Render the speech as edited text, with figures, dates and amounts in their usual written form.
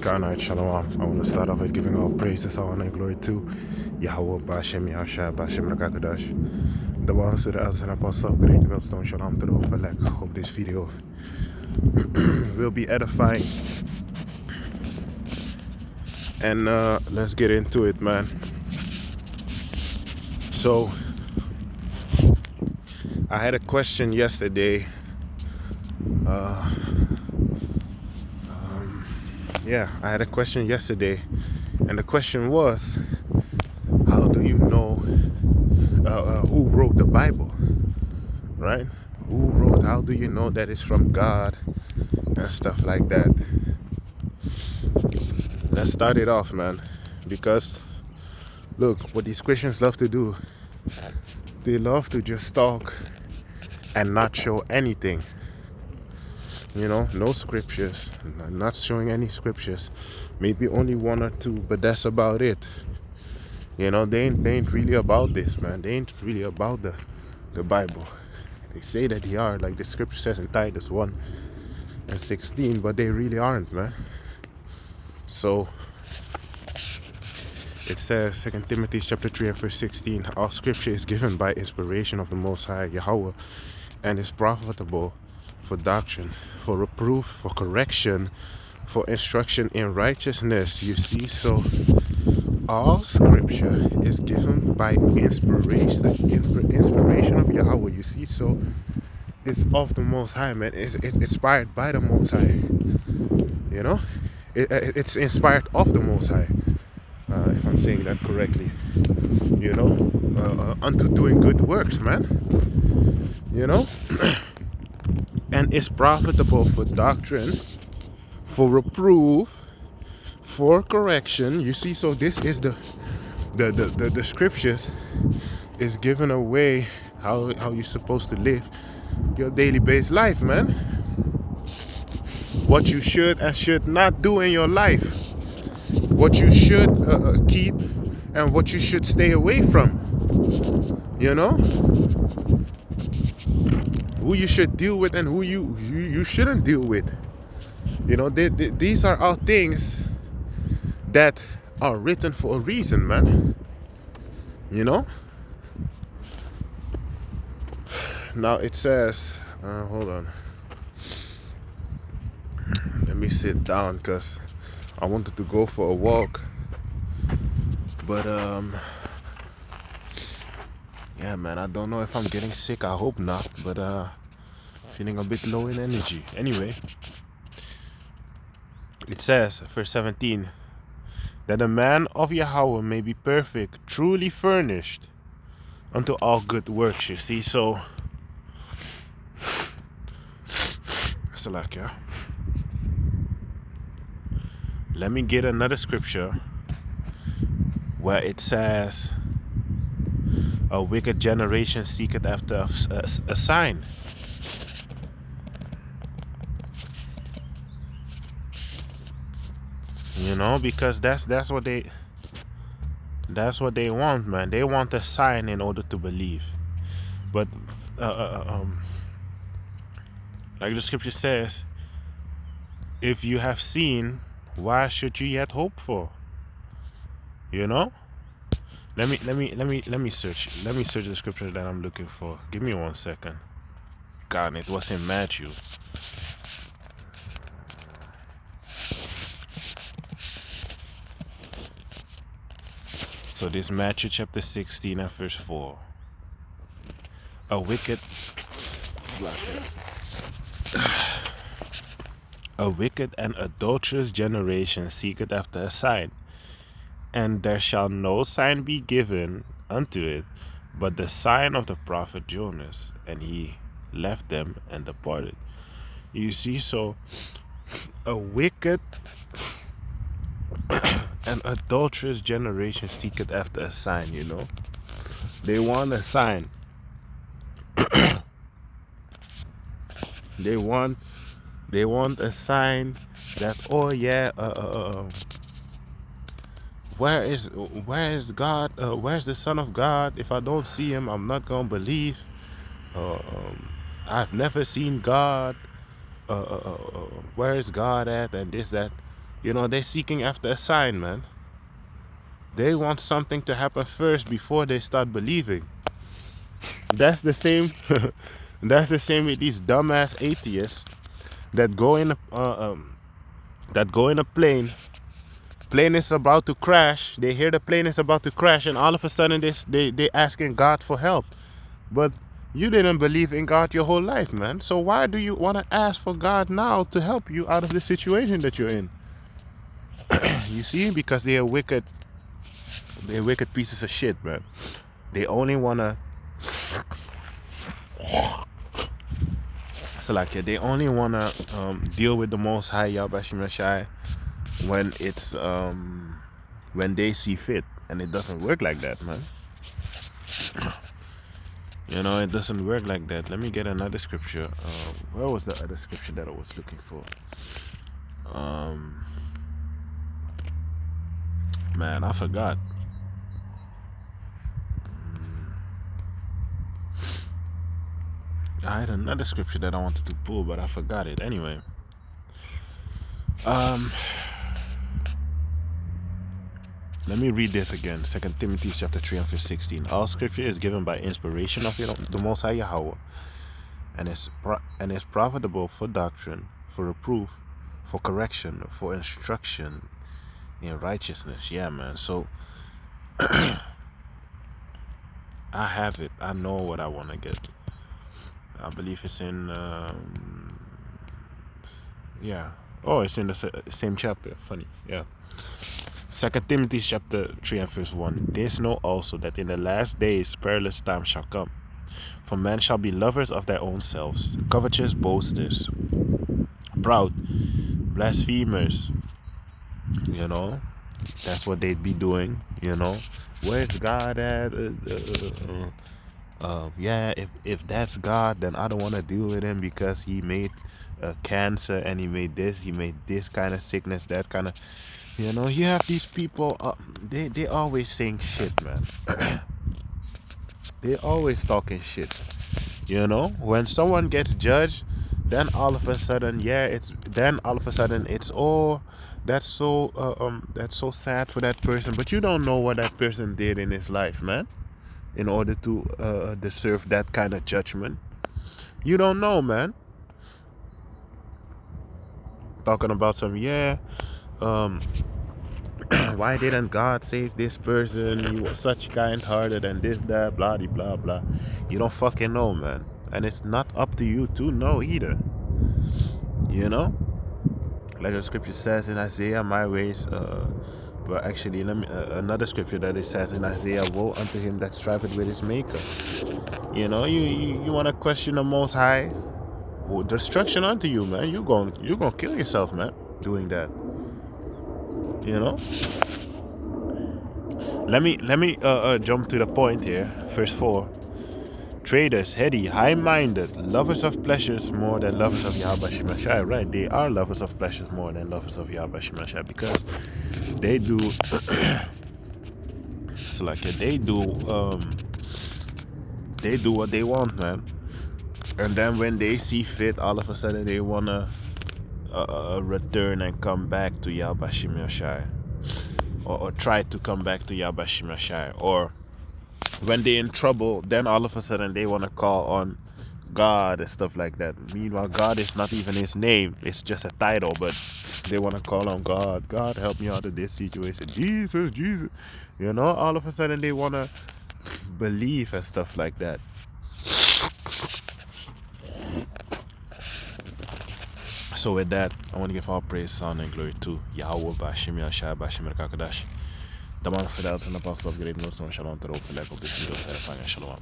Skynight Shalom. I want to start off with giving all praises, honor, and glory to Yahweh, Bashem, Yahshua, Bashem, Rakakadash. The ones to the elders and apostles of Great Millstone, Shalom to the Ophalek. Hope this video will be edifying. And let's get into it, man. So, I had a question yesterday. I had a question yesterday, and the question was, how do you know who wrote the Bible, right? How do you know that it's from God and stuff like that? Let's start it off, man, because look, what these Christians love to do, they love to just talk and not show anything. You know, no scriptures, not showing any scriptures, maybe only one or two, but that's about it. You know, they ain't really about this, man. They ain't really about the Bible. They say that they are, like the scripture says in Titus 1:16, but they really aren't, man. So it says, 2 Timothy chapter 3 and verse 16, all scripture is given by inspiration of the Most High Yahweh, and is profitable for doctrine, for reproof, for correction, for instruction in righteousness. You see, so all scripture is given by inspiration of Yahweh. You see, so it's of the Most High, man. It's inspired by the Most High. You know, it's inspired of the Most High, if I'm saying that correctly. You know, unto doing good works, man. You know, and is profitable for doctrine, for reproof, for correction. You see, so this is the scriptures is given away how you're supposed to live your daily based life, man. What you should and should not do in your life, what you should keep and what you should stay away from. You know, who you should deal with and who you shouldn't deal with. You know, these are all things that are written for a reason, man. You know, now it says, hold on, let me sit down because I wanted to go for a walk, but yeah, man, I don't know if I'm getting sick. I hope not, but feeling a bit low in energy. Anyway, it says, verse 17, that the man of Yahweh may be perfect, truly furnished unto all good works. You see, so Salakia. Let me get another scripture where it says, a wicked generation seeketh after a sign. You know, because that's what they want, man. They want a sign in order to believe. But like the scripture says, if you have seen, why should you yet hope for? You know? Let me search. Let me search the scripture that I'm looking for. Give me 1 second. God, it was in Matthew. So this Matthew chapter 16 and verse 4. A wicked and adulterous generation seeketh after a sign, and there shall no sign be given unto it, but the sign of the prophet Jonas. And he left them and departed. You see, so a wicked and adulterous generation seeketh after a sign. You know, they want a sign. They want a sign that, oh yeah, where is God? Where's the Son of God? If I don't see him, I'm not gonna believe. I've never seen God. Where is God at? And this, that. They're seeking after a sign, man. They want something to happen first before they start believing. That's the same. That's the same with these dumbass atheists that go in a plane. Plane is about to crash. They hear the plane is about to crash, and all of a sudden they asking God for help. But you didn't believe in God your whole life, man. So why do you want to ask for God now to help you out of the situation that you're in? You see, because they are wicked. They're wicked pieces of shit, man. They only wanna. They only wanna deal with the Most High Yahweh Shai when it's when they see fit, and it doesn't work like that, man. It doesn't work like that. Let me get another scripture. Where was the other scripture that I was looking for? Man, I forgot. I had another scripture that I wanted to pull, but I forgot it. Anyway, let me read this again. 2 Timothy chapter 3 and verse 16. All scripture is given by inspiration of the Most High Yahweh, and is profitable for doctrine, for reproof, for correction, for instruction in righteousness. Yeah, man. So I have it. I know what I want to get. I believe it's in it's in the same chapter. Funny. Yeah. 2 Timothy chapter 3 and verse 1. This know also that in the last days perilous times shall come. For men shall be lovers of their own selves, covetous, boasters, proud, blasphemers. That's what they'd be doing. Where's God at? If that's God, then I don't want to deal with him because he made cancer, and he made this kind of sickness, that kind of. You have these people. They always saying shit, man. They always talking shit. When someone gets judged, then all of a sudden, it's that's so sad for that person. But you don't know what that person did in his life, man, in order to deserve that kind of judgment. You don't know, man. Talking about why didn't God save this person? He was such kind-hearted and this, that, blah, blah, blah. You don't fucking know, man. And it's not up to you to know either. Like the scripture says in Isaiah, my ways, actually, another scripture that it says in Isaiah, woe unto him that striveth with his maker. You want to question the Most High? Well, destruction unto you, man. You're gonna kill yourself, man, doing that. Let me jump to the point here. Verse 4. Traders, heady, high-minded, lovers of pleasures more than lovers of Yahweh Shemashai. Right, they are lovers of pleasures more than lovers of Yahweh Shemashai, because they do they do what they want, man. And then when they see fit, all of a sudden they wanna return and come back to Yahweh Shemashai, or try to come back to Yahweh Shemashai, or when they're in trouble, then all of a sudden they want to call on God and stuff like that. Meanwhile, God is not even his name. It's just a title, but they want to call on God. God, help me out of this situation. Jesus. All of a sudden they want to believe and stuff like that. So with that, I want to give all praise, honor, and glory to Yahweh, Bashim Yashai, Bashim Kakadash. The man said that, and the pastor of great Muslim, Shalom, Terrell, Filek, of the Shalom.